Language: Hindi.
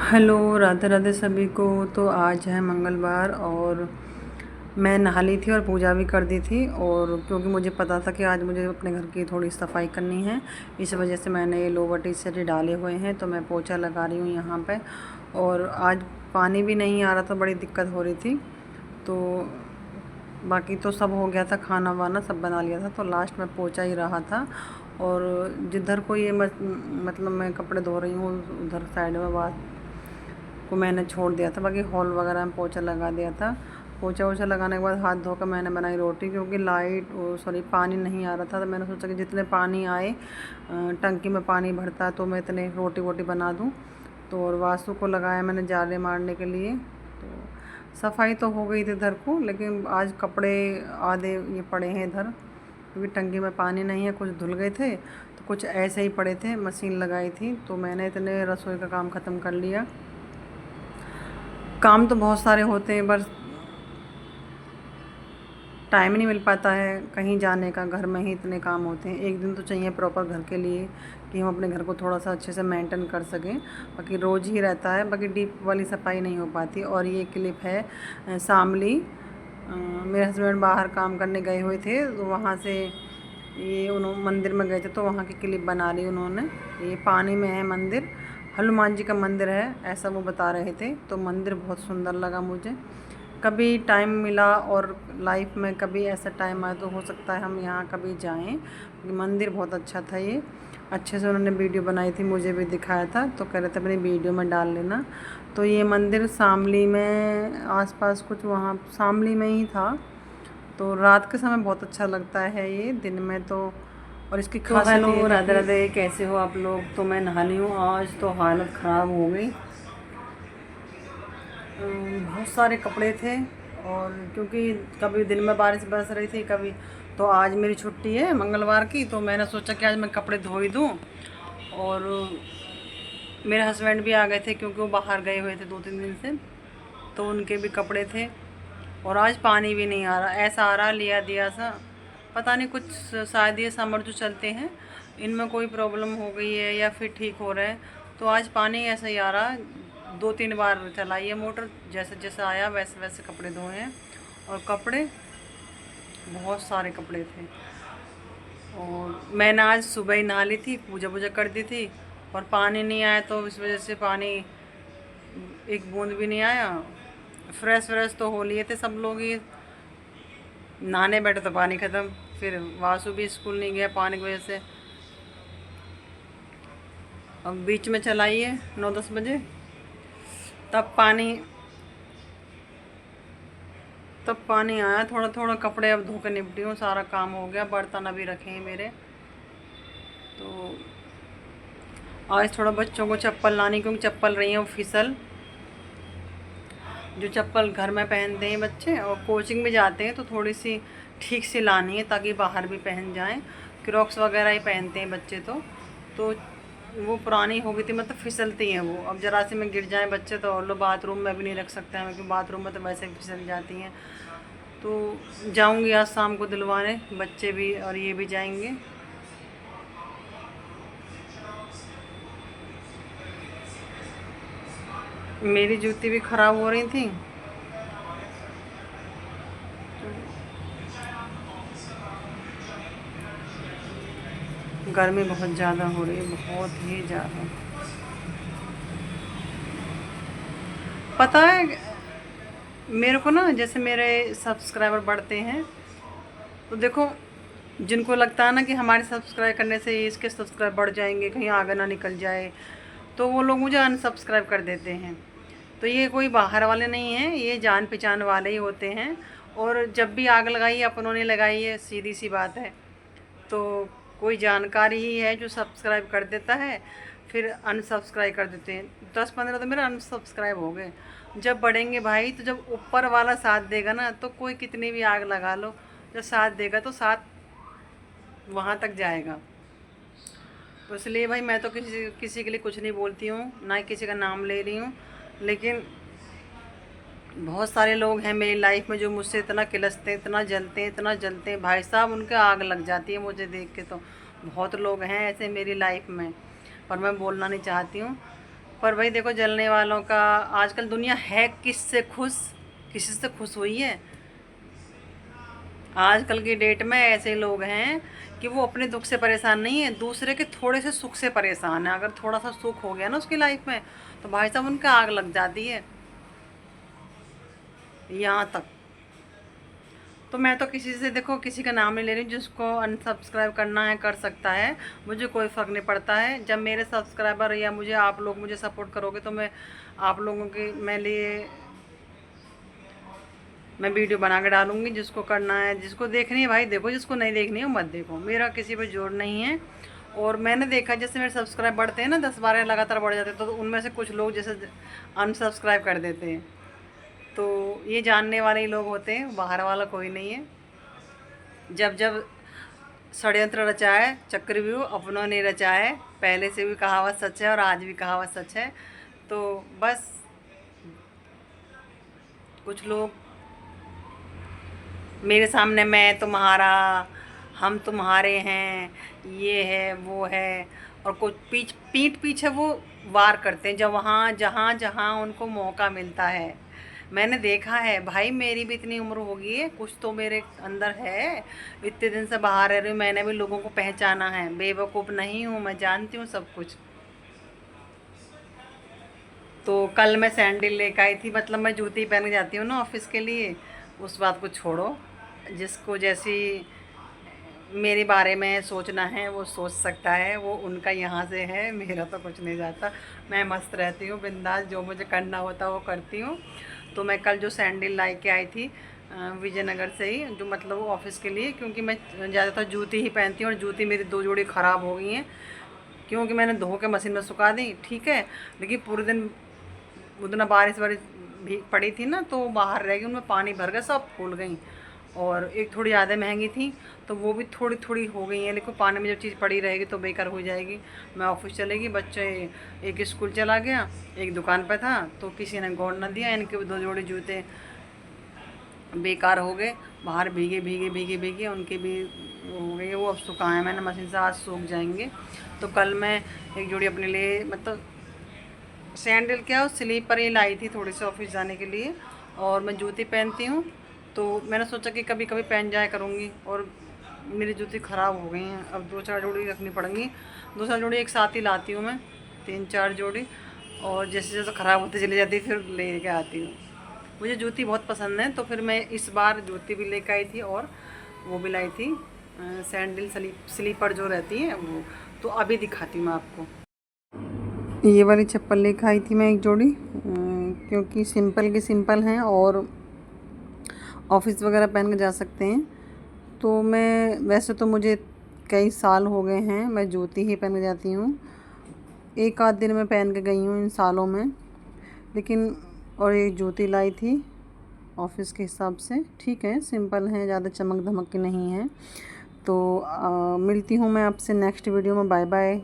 हेलो, राधे राधे सभी को। तो आज है मंगलवार और मैं नहा ली थी और पूजा भी कर दी थी। और क्योंकि मुझे पता था कि आज मुझे अपने घर की थोड़ी सफाई करनी है, इस वजह से मैंने ये लोवर टी शर्ट डाले हुए हैं। तो मैं पोछा लगा रही हूँ यहाँ पे। और आज पानी भी नहीं आ रहा था, बड़ी दिक्कत हो रही थी। तो बाकी तो सब हो गया था, खाना वाना सब बना लिया था, तो लास्ट में पोछा ही रहा था। और जिधर को ये मतलब मैं कपड़े धो रही हूँ उधर साइड में बात को मैंने छोड़ दिया था, बाकी हॉल वगैरह में पोछा लगा दिया था। पोछा वोछा लगाने के बाद हाथ धोकर मैंने बनाई रोटी, क्योंकि लाइट सॉरी पानी नहीं आ रहा था। तो मैंने सोचा कि जितने पानी आए टंकी में पानी भरता है तो मैं इतने रोटी वोटी बना दूँ। तो और वासु को लगाया मैंने जाले मारने के लिए। तो सफाई तो हो गई थी इधर को, लेकिन आज कपड़े आधे ये पड़े हैं इधर, क्योंकि टंकी में पानी नहीं है। कुछ धुल गए थे तो कुछ ऐसे ही पड़े थे, मशीन लगाई थी। तो मैंने इतने रसोई का काम ख़त्म कर लिया। काम तो बहुत सारे होते हैं, बस टाइम नहीं मिल पाता है कहीं जाने का, घर में ही इतने काम होते हैं। एक दिन तो चाहिए प्रॉपर घर के लिए कि हम अपने घर को थोड़ा सा अच्छे से मेंटेन कर सकें। बाकी रोज़ ही रहता है, बाकी डीप वाली सफाई नहीं हो पाती। और ये क्लिप है शामली। मेरे हस्बैंड बाहर काम करने गए हुए थे, तो वहाँ से ये उन्होंने मंदिर में गए थे, तो वहाँ की क्लिप बना ली उन्होंने। ये पानी में है मंदिर, हनुमान जी का मंदिर है ऐसा वो बता रहे थे। तो मंदिर बहुत सुंदर लगा मुझे। कभी टाइम मिला और लाइफ में कभी ऐसा टाइम आया तो हो सकता है हम यहाँ कभी जाएं। मंदिर बहुत अच्छा था, ये अच्छे से उन्होंने वीडियो बनाई थी, मुझे भी दिखाया था। तो कह रहे थे अपनी वीडियो में डाल लेना। तो ये मंदिर शामली में आसपास कुछ वहाँ शामली में ही था। तो रात के समय बहुत अच्छा लगता है ये, दिन में तो। और इसकी तो खासियत हेलो, ये है राधे कि राधे, कैसे हो आप लोग। तो मैं नहा ली हूँ, आज तो हालत ख़राब हो गई। बहुत सारे कपड़े थे। और क्योंकि कभी दिन में बारिश बरस रही थी, कभी तो आज मेरी छुट्टी है मंगलवार की, तो मैंने सोचा कि आज मैं कपड़े धो ही दूँ। और मेरे हस्बैंड भी आ गए थे, क्योंकि वो बाहर गए हुए थे 2-3 दिन से, तो उनके भी कपड़े थे। और आज पानी भी नहीं आ रहा, ऐसा आ रहा लिया दिया सा, पता नहीं कुछ शायद ये समर जो चलते हैं इनमें कोई प्रॉब्लम हो गई है या फिर ठीक हो रहा है। तो आज पानी ऐसा ही आ रहा, 2-3 बार चलाई है मोटर, जैसे जैसे आया वैसे वैसे कपड़े धोए हैं। और कपड़े बहुत सारे कपड़े थे। और मैंने आज सुबह ही नहा ली थी, पूजा वूजा कर दी थी। और पानी नहीं आया तो इस वजह से पानी एक बूंद भी नहीं आया। फ्रेश व्रेश तो हो लिए थे सब लोग, ये नहाने बैठे तो पानी ख़त्म। फिर वासु भी स्कूल नहीं गया पानी की वजह से। अब बीच में चलाइए 9-10 बजे, तब पानी तब पानी आया थोड़ा थोड़ा। कपड़े अब धो के निपटी हूँ, सारा काम हो गया, बर्तन अभी रखे हैं मेरे। तो आज थोड़ा बच्चों को चप्पल लानी, क्योंकि चप्पल रही है वो फिसल, जो चप्पल घर में पहनते हैं बच्चे और कोचिंग में जाते हैं, तो थोड़ी सी ठीक से लानी है ताकि बाहर भी पहन जाएं। क्रॉक्स वगैरह ही पहनते हैं बच्चे तो वो पुरानी हो गई थी, मतलब फिसलती हैं वो। अब ज़रा से में गिर जाएं बच्चे तो, और लो बाथरूम में भी नहीं रख सकते हैं, क्योंकि बाथरूम में तो वैसे ही फिसल जाती हैं। तो जाऊंगी आज शाम को दिलवाने, बच्चे भी और ये भी जाएंगे। मेरी जूती भी ख़राब हो रही थी। गर्मी बहुत ज़्यादा हो रही है, बहुत ही ज़्यादा। पता है मेरे को ना, जैसे मेरे सब्सक्राइबर बढ़ते हैं तो देखो, जिनको लगता है ना कि हमारे सब्सक्राइब करने से इसके सब्सक्राइब बढ़ जाएंगे, कहीं आगे ना निकल जाए, तो वो लोग मुझे अनसब्सक्राइब कर देते हैं। तो ये कोई बाहर वाले नहीं हैं, ये जान पहचान वाले ही होते हैं। और जब भी आग लगाई अपनों ने लगाई है, सीधी सी बात है। तो कोई जानकारी ही है जो सब्सक्राइब कर देता है, फिर अनसब्सक्राइब कर देते हैं। 10-15 तो मेरे अनसब्सक्राइब हो गए। जब बढ़ेंगे भाई, तो जब ऊपर वाला साथ देगा ना, तो कोई कितनी भी आग लगा लो, जब साथ देगा तो साथ वहाँ तक जाएगा। तो इसलिए भाई मैं तो किसी किसी के लिए कुछ नहीं बोलती हूँ, ना ही किसी का नाम ले रही हूँ। लेकिन बहुत सारे लोग हैं मेरी लाइफ में जो मुझसे इतना किलसते हैं, इतना जलते हैं, इतना जलते हैं भाई साहब, उनके आग लग जाती है मुझे देख के। तो बहुत लोग हैं ऐसे मेरी लाइफ में, और मैं बोलना नहीं चाहती हूँ। पर भाई देखो, जलने वालों का आजकल दुनिया है किससे खुश, किसी से खुश हुई है? आजकल की डेट में ऐसे लोग हैं कि वो अपने दुख से परेशान नहीं है, दूसरे के थोड़े से सुख से परेशान है। अगर थोड़ा सा सुख हो गया ना उसकी लाइफ में, तो भाई साहब उनका आग लग जाती है, यहाँ तक। तो मैं तो किसी से, देखो, किसी का नाम नहीं ले रही हूँ। जिसको अनसब्सक्राइब करना है कर सकता है, मुझे कोई फ़र्क नहीं पड़ता है। जब मेरे सब्सक्राइबर या मुझे आप लोग मुझे सपोर्ट करोगे तो मैं आप लोगों के मैं वीडियो बना के डालूंगी। जिसको करना है, जिसको देखनी है भाई देखो, जिसको नहीं देखनी है मत देखो। मेरा किसी पर जोर नहीं है। और मैंने देखा जैसे मेरे सब्सक्राइब बढ़ते हैं ना, 10-12 लगातार बढ़ जाते हैं, तो उनमें से कुछ लोग जैसे अनसब्सक्राइब कर देते हैं। तो ये जानने वाले ही लोग होते हैं, बाहर वाला कोई नहीं है। जब जब षड्यंत्र रचा है, चक्रव्यूह अपनों ने रचा है। पहले से भी कहावत सच है और आज भी कहावत सच है। तो बस कुछ लोग मेरे सामने मैं तुम्हारा, हम तुम्हारे हैं, ये है वो है, और कुछ पीठ पीछे वो वार करते हैं जब वहाँ जहाँ जहाँ उनको मौका मिलता है। मैंने देखा है भाई, मेरी भी इतनी उम्र हो गई है, कुछ तो मेरे अंदर है। इतने दिन से बाहर रह रही हूँ, मैंने भी लोगों को पहचाना है, बेवकूफ़ नहीं हूँ, मैं जानती हूँ सब कुछ। तो कल मैं सैंडल लेकर आई थी, मतलब मैं जूती पहन के जाती हूँ ना ऑफिस के लिए। उस बात को छोड़ो, जिसको जैसी मेरे बारे में सोचना है वो सोच सकता है, वो उनका यहाँ से है, मेरा तो कुछ नहीं जाता। मैं मस्त रहती हूँ, बिंदास, जो मुझे करना होता है वो करती हूँ। तो मैं कल जो सैंडल ला के आई थी विजयनगर से ही, जो मतलब ऑफिस के लिए, क्योंकि मैं ज़्यादातर जूती ही पहनती हूँ और जूती मेरी 2 जोड़ी ख़राब हो गई हैं, क्योंकि मैंने धो के मशीन में सुखा दी, ठीक है। लेकिन पूरे दिन उतना बारिश वारिश भी पड़ी थी ना, तो बाहर रह गई, उनमें पानी भर गया, सब फूल गई। और एक थोड़ी ज़्यादा महंगी थी, तो वो भी थोड़ी थोड़ी हो गई हैं। लेकिन पानी में जब चीज़ पड़ी रहेगी तो बेकार हो जाएगी। मैं ऑफिस चलेगी, बच्चे, एक स्कूल चला गया, एक दुकान पर था, तो किसी ने गौर न दिया, इनके भी 2 जोड़ी जूते बेकार हो गए, बाहर भीगे भीगे भीगे भीगे, उनके भी हो गए। वो अब सुखाए मैंने मशीन से, आज सूख जाएंगे। तो कल मैं एक जोड़ी अपने लिए, मतलब सैंडल क्या, स्लीपर ही लाई थी थोड़ी सी ऑफिस जाने के लिए। और मैं जूती पहनती हूँ, तो मैंने सोचा कि कभी कभी पहन जाया करूँगी। और मेरी जूती ख़राब हो गई हैं, अब 2-4 जोड़ी रखनी पड़ेंगी। 2-4 जोड़ी एक साथ ही लाती हूँ मैं, 3-4 जोड़ी। और जैसे जैसे ख़राब होती चली जाती फिर ले के आती हूँ। मुझे जूती बहुत पसंद है, तो फिर मैं इस बार जूती भी लेकर आई थी और वो भी लाई थी सैंडल स्लीपर जो रहती है वो। तो अभी दिखाती हूँ मैं आपको। ये वाली चप्पल लेकर आई थी मैं एक जोड़ी, क्योंकि सिंपल की सिंपल हैं और ऑफिस वगैरह पहन के जा सकते हैं। तो मैं, वैसे तो मुझे कई साल हो गए हैं, मैं जूती ही पहन के जाती हूँ। एक आध दिन में पहन के गई हूँ इन सालों में, लेकिन और एक जूती लाई थी ऑफिस के हिसाब से, ठीक है, सिंपल है, ज़्यादा चमक धमक की नहीं है। तो मिलती हूँ मैं आपसे नेक्स्ट वीडियो में। Bye bye.